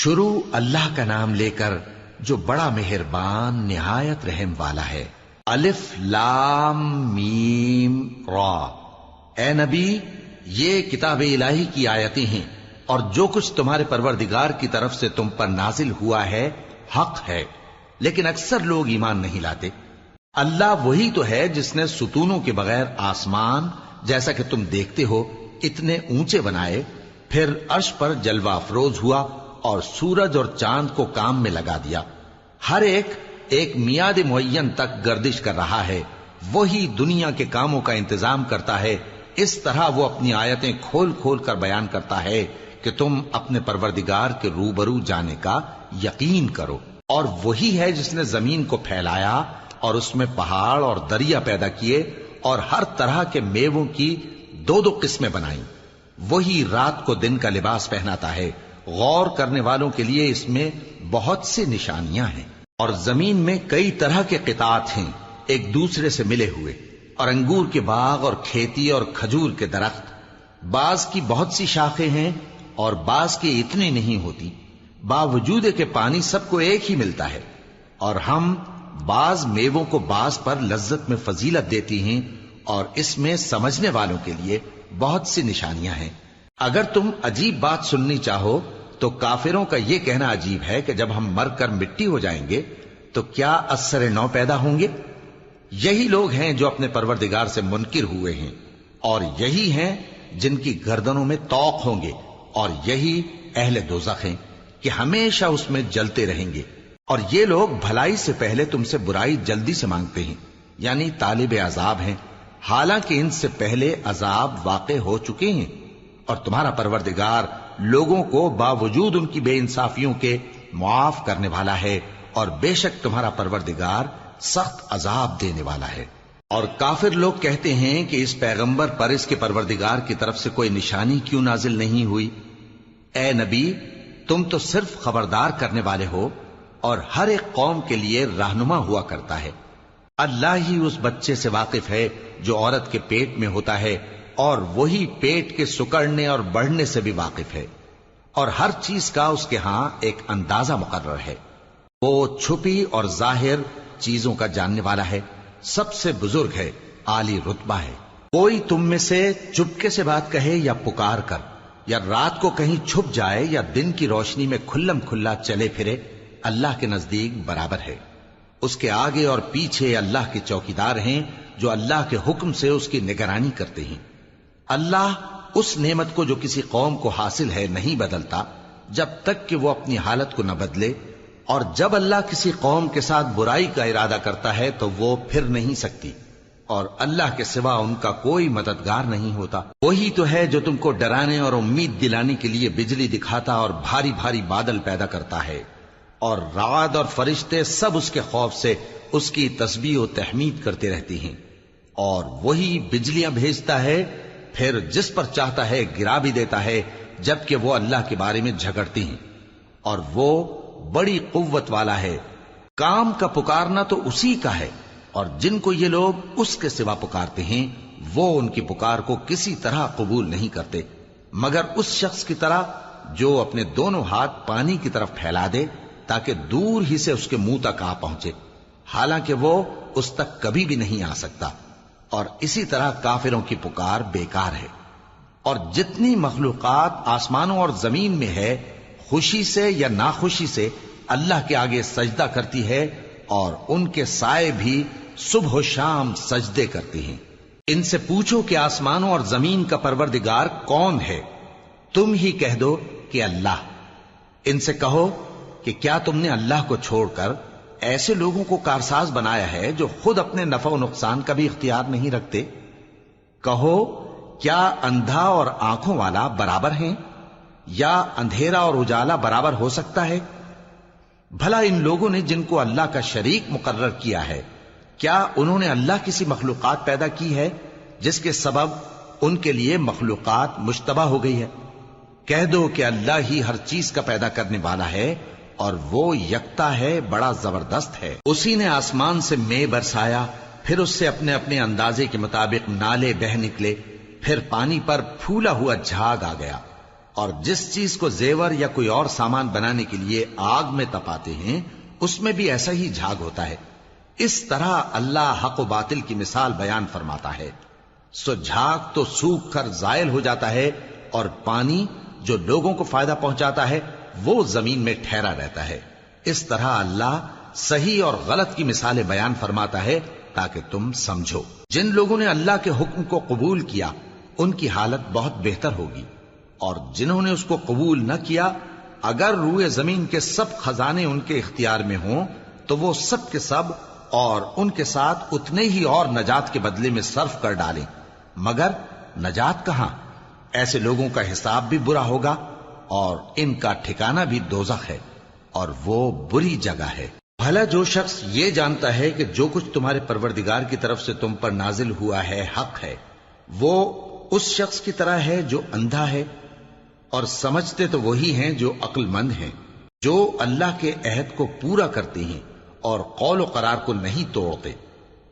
شروع اللہ کا نام لے کر جو بڑا مہربان نہایت رحم والا ہے۔ الف لام میم را۔ اے نبی، یہ کتاب الہی کی آیتیں ہیں اور جو کچھ تمہارے پروردگار کی طرف سے تم پر نازل ہوا ہے حق ہے، لیکن اکثر لوگ ایمان نہیں لاتے۔ اللہ وہی تو ہے جس نے ستونوں کے بغیر آسمان جیسا کہ تم دیکھتے ہو اتنے اونچے بنائے، پھر عرش پر جلوہ افروز ہوا اور سورج اور چاند کو کام میں لگا دیا۔ ہر ایک میعاد معین تک گردش کر رہا ہے۔ وہی دنیا کے کاموں کا انتظام کرتا ہے۔ اس طرح وہ اپنی آیتیں کھول کھول کر بیان کرتا ہے کہ تم اپنے پروردگار کے روبرو جانے کا یقین کرو۔ اور وہی ہے جس نے زمین کو پھیلایا اور اس میں پہاڑ اور دریا پیدا کیے اور ہر طرح کے میووں کی دو دو قسمیں بنائیں۔ وہی رات کو دن کا لباس پہناتا ہے۔ غور کرنے والوں کے لیے اس میں بہت سی نشانیاں ہیں۔ اور زمین میں کئی طرح کے قطعات ہیں ایک دوسرے سے ملے ہوئے، اور انگور کے باغ اور کھیتی اور کھجور کے درخت، بعض کی بہت سی شاخیں ہیں اور بعض کی اتنی نہیں ہوتی، باوجود کہ پانی سب کو ایک ہی ملتا ہے۔ اور ہم بعض میووں کو بعض پر لذت میں فضیلت دیتی ہیں، اور اس میں سمجھنے والوں کے لیے بہت سی نشانیاں ہیں۔ اگر تم عجیب بات سننی چاہو تو کافروں کا یہ کہنا عجیب ہے کہ جب ہم مر کر مٹی ہو جائیں گے تو کیا اثر نو پیدا ہوں گے؟ یہی لوگ ہیں جو اپنے پروردگار سے منکر ہوئے ہیں، اور یہی ہیں جن کی گردنوں میں طوق ہوں گے، اور یہی اہل دوزخ ہیں کہ ہمیشہ اس میں جلتے رہیں گے۔ اور یہ لوگ بھلائی سے پہلے تم سے برائی جلدی سے مانگتے ہیں، یعنی طالب عذاب ہیں، حالانکہ ان سے پہلے عذاب واقع ہو چکے ہیں۔ اور تمہارا پروردگار لوگوں کو باوجود ان کی بے انصافیوں کے معاف کرنے والا ہے، اور بے شک تمہارا پروردگار سخت عذاب دینے والا ہے۔ اور کافر لوگ کہتے ہیں کہ اس پیغمبر پر اس کے پروردگار کی طرف سے کوئی نشانی کیوں نازل نہیں ہوئی؟ اے نبی، تم تو صرف خبردار کرنے والے ہو، اور ہر ایک قوم کے لیے رہنما ہوا کرتا ہے۔ اللہ ہی اس بچے سے واقف ہے جو عورت کے پیٹ میں ہوتا ہے، اور وہی پیٹ کے سکڑنے اور بڑھنے سے بھی واقف ہے، اور ہر چیز کا اس کے ہاں ایک اندازہ مقرر ہے۔ وہ چھپی اور ظاہر چیزوں کا جاننے والا ہے، سب سے بزرگ ہے، عالی رتبہ ہے۔ کوئی تم میں سے چپکے سے بات کہے یا پکار کر، یا رات کو کہیں چھپ جائے یا دن کی روشنی میں کھلم کھلا چلے پھرے، اللہ کے نزدیک برابر ہے۔ اس کے آگے اور پیچھے اللہ کے چوکیدار ہیں جو اللہ کے حکم سے اس کی نگرانی کرتے ہیں۔ اللہ اس نعمت کو جو کسی قوم کو حاصل ہے نہیں بدلتا جب تک کہ وہ اپنی حالت کو نہ بدلے، اور جب اللہ کسی قوم کے ساتھ برائی کا ارادہ کرتا ہے تو وہ پھر نہیں سکتی، اور اللہ کے سوا ان کا کوئی مددگار نہیں ہوتا۔ وہی تو ہے جو تم کو ڈرانے اور امید دلانے کے لیے بجلی دکھاتا اور بھاری بھاری بادل پیدا کرتا ہے، اور رعد اور فرشتے سب اس کے خوف سے اس کی تسبیح و تحمید کرتے رہتے ہیں۔ اور وہی بجلیاں بھیجتا ہے، پھر جس پر چاہتا ہے گرا بھی دیتا ہے، جبکہ وہ اللہ کے بارے میں جھگڑتے ہیں، اور وہ بڑی قوت والا ہے۔ کام کا پکارنا تو اسی کا ہے، اور جن کو یہ لوگ اس کے سوا پکارتے ہیں وہ ان کی پکار کو کسی طرح قبول نہیں کرتے، مگر اس شخص کی طرح جو اپنے دونوں ہاتھ پانی کی طرف پھیلا دے تاکہ دور ہی سے اس کے منہ تک آ پہنچے، حالانکہ وہ اس تک کبھی بھی نہیں آ سکتا۔ اور اسی طرح کافروں کی پکار بیکار ہے۔ اور جتنی مخلوقات آسمانوں اور زمین میں ہے، خوشی سے یا ناخوشی سے اللہ کے آگے سجدہ کرتی ہے، اور ان کے سائے بھی صبح و شام سجدے کرتے ہیں۔ ان سے پوچھو کہ آسمانوں اور زمین کا پروردگار کون ہے؟ تم ہی کہہ دو کہ اللہ۔ ان سے کہو کہ کیا تم نے اللہ کو چھوڑ کر ایسے لوگوں کو کارساز بنایا ہے جو خود اپنے نفع و نقصان کا بھی اختیار نہیں رکھتے؟ کہو کیا اندھا اور آنکھوں والا برابر ہیں، یا اندھیرا اور اجالا برابر ہو سکتا ہے؟ بھلا ان لوگوں نے جن کو اللہ کا شریک مقرر کیا ہے، کیا انہوں نے اللہ کسی مخلوقات پیدا کی ہے جس کے سبب ان کے لیے مخلوقات مشتبہ ہو گئی ہے؟ کہہ دو کہ اللہ ہی ہر چیز کا پیدا کرنے والا ہے، اور وہ یکتا ہے، بڑا زبردست ہے۔ اسی نے آسمان سے مے برسایا، پھر اس سے اپنے اپنے اندازے کے مطابق نالے بہہ نکلے، پھر پانی پر پھولا ہوا جھاگ آ گیا، اور جس چیز کو زیور یا کوئی اور سامان بنانے کے لیے آگ میں تپاتے ہیں اس میں بھی ایسا ہی جھاگ ہوتا ہے. اس طرح اللہ حق و باطل کی مثال بیان فرماتا ہے. سو جھاگ تو سوکھ کر زائل ہو جاتا ہے اور پانی جو لوگوں کو فائدہ پہنچاتا ہے وہ زمین میں ٹھہرا رہتا ہے. اس طرح اللہ صحیح اور غلط کی مثالیں بیان فرماتا ہے تاکہ تم سمجھو. جن لوگوں نے اللہ کے حکم کو قبول کیا ان کی حالت بہت بہتر ہوگی، اور جنہوں نے اس کو قبول نہ کیا اگر روئے زمین کے سب خزانے ان کے اختیار میں ہوں تو وہ سب کے سب اور ان کے ساتھ اتنے ہی اور نجات کے بدلے میں صرف کر ڈالیں، مگر نجات کہاں؟ ایسے لوگوں کا حساب بھی برا ہوگا اور ان کا ٹھکانہ بھی دوزخ ہے، اور وہ بری جگہ ہے. بھلا جو شخص یہ جانتا ہے کہ جو کچھ تمہارے پروردگار کی طرف سے تم پر نازل ہوا ہے حق ہے، وہ اس شخص کی طرح ہے جو اندھا ہے، اور سمجھتے تو وہی ہیں جو عقل مند ہیں، جو اللہ کے عہد کو پورا کرتے ہیں اور قول و قرار کو نہیں توڑتے،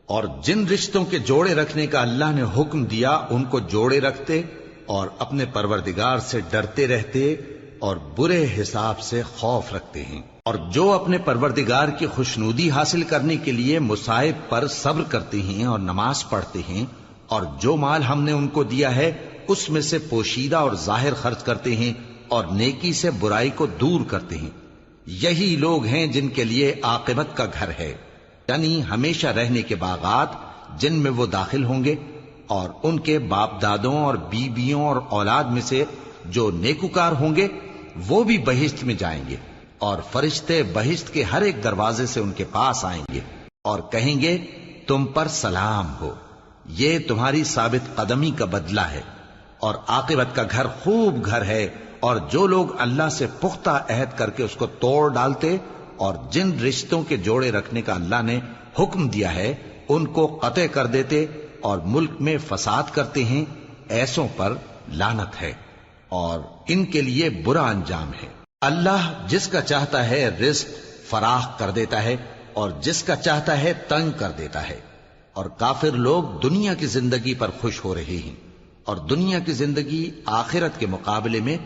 اور جن رشتوں کے جوڑے رکھنے کا اللہ نے حکم دیا ان کو جوڑے رکھتے اور اپنے پروردگار سے ڈرتے رہتے اور برے حساب سے خوف رکھتے ہیں. اور جو اپنے پروردگار کی خوشنودی حاصل کرنے کے لیے مصائب پر صبر کرتے ہیں اور نماز پڑھتے ہیں، اور جو مال ہم نے ان کو دیا ہے اس میں سے پوشیدہ اور ظاہر خرچ کرتے ہیں اور نیکی سے برائی کو دور کرتے ہیں، یہی لوگ ہیں جن کے لیے عاقبت کا گھر ہے، یعنی ہمیشہ رہنے کے باغات جن میں وہ داخل ہوں گے، اور ان کے باپ دادوں اور بیویوں اور اولاد میں سے جو نیکوکار ہوں گے وہ بھی بہشت میں جائیں گے، اور فرشتے بہشت کے ہر ایک دروازے سے ان کے پاس آئیں گے اور کہیں گے تم پر سلام ہو، یہ تمہاری ثابت قدمی کا بدلہ ہے، اور عاقبت کا گھر خوب گھر ہے. اور جو لوگ اللہ سے پختہ عہد کر کے اس کو توڑ ڈالتے اور جن رشتوں کے جوڑے رکھنے کا اللہ نے حکم دیا ہے ان کو قطع کر دیتے اور ملک میں فساد کرتے ہیں، ایسوں پر لعنت ہے اور ان کے لیے برا انجام ہے. اللہ جس کا چاہتا ہے رزق فراخ کر دیتا ہے اور جس کا چاہتا ہے تنگ کر دیتا ہے، اور کافر لوگ دنیا کی زندگی پر خوش ہو رہے ہیں، اور دنیا کی زندگی آخرت کے مقابلے میں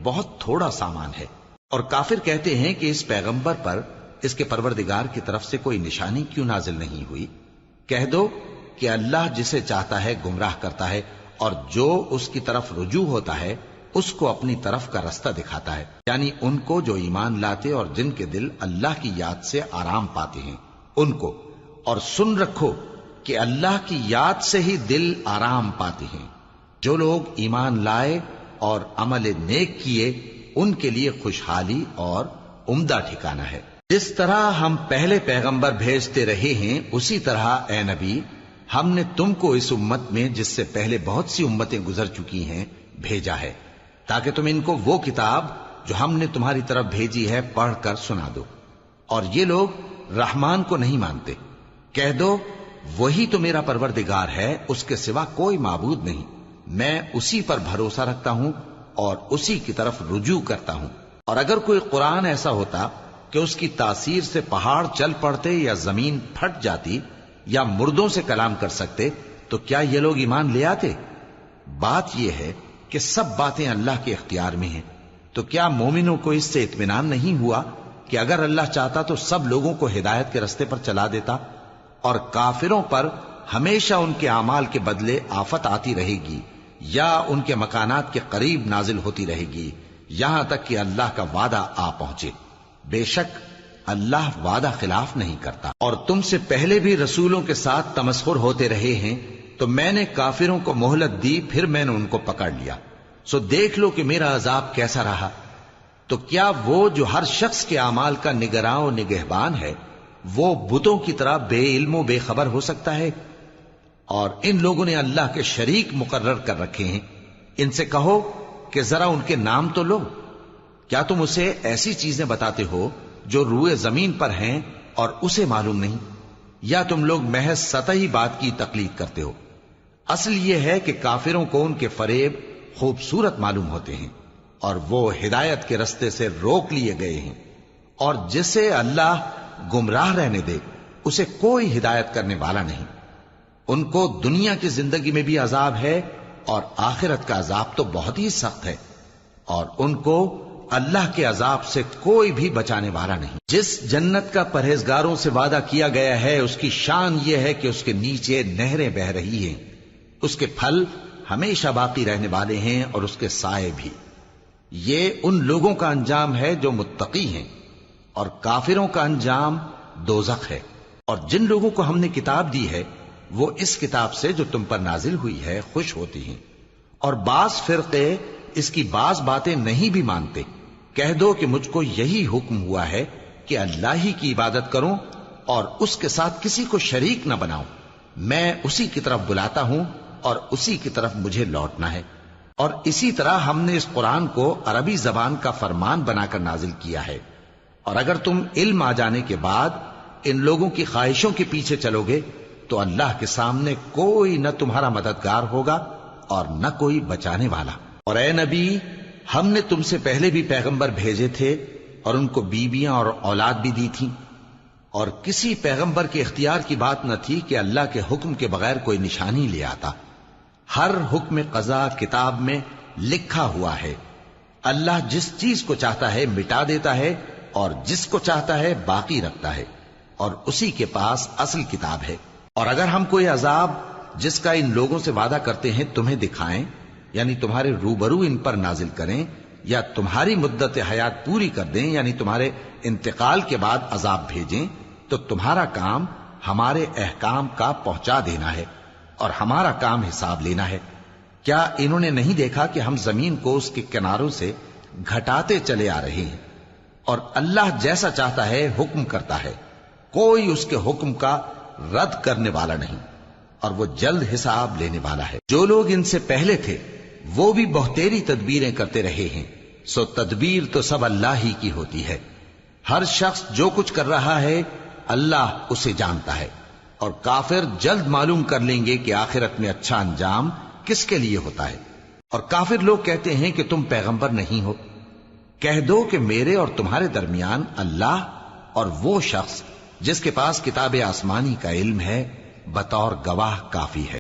بہت تھوڑا سامان ہے. اور کافر کہتے ہیں کہ اس پیغمبر پر اس کے پروردگار کی طرف سے کوئی نشانی کیوں نازل نہیں ہوئی؟ کہہ دو کہ اللہ جسے چاہتا ہے گمراہ کرتا ہے، اور جو اس کی طرف رجوع ہوتا ہے اس کو اپنی طرف کا رستہ دکھاتا ہے، یعنی ان کو جو ایمان لاتے اور جن کے دل اللہ کی یاد سے آرام پاتے ہیں ان کو. اور سن رکھو کہ اللہ کی یاد سے ہی دل آرام پاتے ہیں. جو لوگ ایمان لائے اور عمل نیک کیے ان کے لیے خوشحالی اور عمدہ ٹھکانہ ہے. جس طرح ہم پہلے پیغمبر بھیجتے رہے ہیں اسی طرح اے نبی ہم نے تم کو اس امت میں جس سے پہلے بہت سی امتیں گزر چکی ہیں بھیجا ہے، تاکہ تم ان کو وہ کتاب جو ہم نے تمہاری طرف بھیجی ہے پڑھ کر سنا دو. اور یہ لوگ رحمان کو نہیں مانتے. کہہ دو وہی تو میرا پروردگار ہے، اس کے سوا کوئی معبود نہیں، میں اسی پر بھروسہ رکھتا ہوں اور اسی کی طرف رجوع کرتا ہوں. اور اگر کوئی قرآن ایسا ہوتا کہ اس کی تاثیر سے پہاڑ چل پڑتے یا زمین پھٹ جاتی یا مردوں سے کلام کر سکتے تو کیا یہ لوگ ایمان لے آتے؟ بات یہ ہے کہ سب باتیں اللہ کے اختیار میں ہیں. تو کیا مومنوں کو اس سے اطمینان نہیں ہوا کہ اگر اللہ چاہتا تو سب لوگوں کو ہدایت کے رستے پر چلا دیتا؟ اور کافروں پر ہمیشہ ان کے اعمال کے بدلے آفت آتی رہے گی یا ان کے مکانات کے قریب نازل ہوتی رہے گی یہاں تک کہ اللہ کا وعدہ آ پہنچے. بے شک اللہ وعدہ خلاف نہیں کرتا. اور تم سے پہلے بھی رسولوں کے ساتھ تمسخر ہوتے رہے ہیں تو میں نے کافروں کو مہلت دی، پھر میں نے ان کو پکڑ لیا. سو دیکھ لو کہ میرا عذاب کیسا رہا. تو کیا وہ جو ہر شخص کے اعمال کا نگراں و نگہبان ہے وہ بتوں کی طرح بے علم و بے خبر ہو سکتا ہے؟ اور ان لوگوں نے اللہ کے شریک مقرر کر رکھے ہیں. ان سے کہو کہ ذرا ان کے نام تو لو. کیا تم اسے ایسی چیزیں بتاتے ہو جو روئے زمین پر ہیں اور اسے معلوم نہیں، یا تم لوگ محض سطحی بات کی تقلید کرتے ہو؟ اصل یہ ہے کہ کافروں کو ان کے فریب خوبصورت معلوم ہوتے ہیں اور وہ ہدایت کے رستے سے روک لیے گئے ہیں. اور جسے اللہ گمراہ رہنے دے اسے کوئی ہدایت کرنے والا نہیں. ان کو دنیا کی زندگی میں بھی عذاب ہے اور آخرت کا عذاب تو بہت ہی سخت ہے. اور ان کو اللہ کے عذاب سے کوئی بھی بچانے والا نہیں۔ جس جنت کا پرہیزگاروں سے وعدہ کیا گیا ہے اس کی شان یہ ہے کہ اس کے نیچے نہریں بہ رہی ہیں، اس کے پھل ہمیشہ باقی رہنے والے ہیں اور اس کے سائے بھی۔ یہ ان لوگوں کا انجام ہے جو متقی ہیں، اور کافروں کا انجام دوزخ ہے۔ اور جن لوگوں کو ہم نے کتاب دی ہے وہ اس کتاب سے جو تم پر نازل ہوئی ہے خوش ہوتی ہیں، اور بعض فرقے اس کی بعض باتیں نہیں بھی مانتے۔ کہہ دو کہ مجھ کو یہی حکم ہوا ہے کہ اللہ ہی کی عبادت کروں اور اس کے ساتھ کسی کو شریک نہ بناؤں۔ میں اسی کی طرف بلاتا ہوں اور اسی کی طرف مجھے لوٹنا ہے۔ اور اسی طرح ہم نے اس قرآن کو عربی زبان کا فرمان بنا کر نازل کیا ہے، اور اگر تم علم آ جانے کے بعد ان لوگوں کی خواہشوں کے پیچھے چلو گے تو اللہ کے سامنے کوئی نہ تمہارا مددگار ہوگا اور نہ کوئی بچانے والا۔ اور اے نبی، ہم نے تم سے پہلے بھی پیغمبر بھیجے تھے اور ان کو بیویاں اور اولاد بھی دی تھیں، اور کسی پیغمبر کے اختیار کی بات نہ تھی کہ اللہ کے حکم کے بغیر کوئی نشانی لے آتا۔ ہر حکم قضا کتاب میں لکھا ہوا ہے۔ اللہ جس چیز کو چاہتا ہے مٹا دیتا ہے اور جس کو چاہتا ہے باقی رکھتا ہے، اور اسی کے پاس اصل کتاب ہے۔ اور اگر ہم کوئی عذاب جس کا ان لوگوں سے وعدہ کرتے ہیں تمہیں دکھائیں، یعنی تمہارے روبرو ان پر نازل کریں، یا تمہاری مدت حیات پوری کر دیں، یعنی تمہارے انتقال کے بعد عذاب بھیجیں، تو تمہارا کام ہمارے احکام کا پہنچا دینا ہے اور ہمارا کام حساب لینا ہے۔ کیا انہوں نے نہیں دیکھا کہ ہم زمین کو اس کے کناروں سے گھٹاتے چلے آ رہے ہیں، اور اللہ جیسا چاہتا ہے حکم کرتا ہے، کوئی اس کے حکم کا رد کرنے والا نہیں، اور وہ جلد حساب لینے والا ہے۔ جو لوگ ان سے پہلے تھے وہ بھی بہتیری تدبیریں کرتے رہے ہیں، سو تدبیر تو سب اللہ ہی کی ہوتی ہے۔ ہر شخص جو کچھ کر رہا ہے اللہ اسے جانتا ہے، اور کافر جلد معلوم کر لیں گے کہ آخرت میں اچھا انجام کس کے لیے ہوتا ہے۔ اور کافر لوگ کہتے ہیں کہ تم پیغمبر نہیں ہو۔ کہہ دو کہ میرے اور تمہارے درمیان اللہ اور وہ شخص جس کے پاس کتاب آسمانی کا علم ہے بطور گواہ کافی ہے۔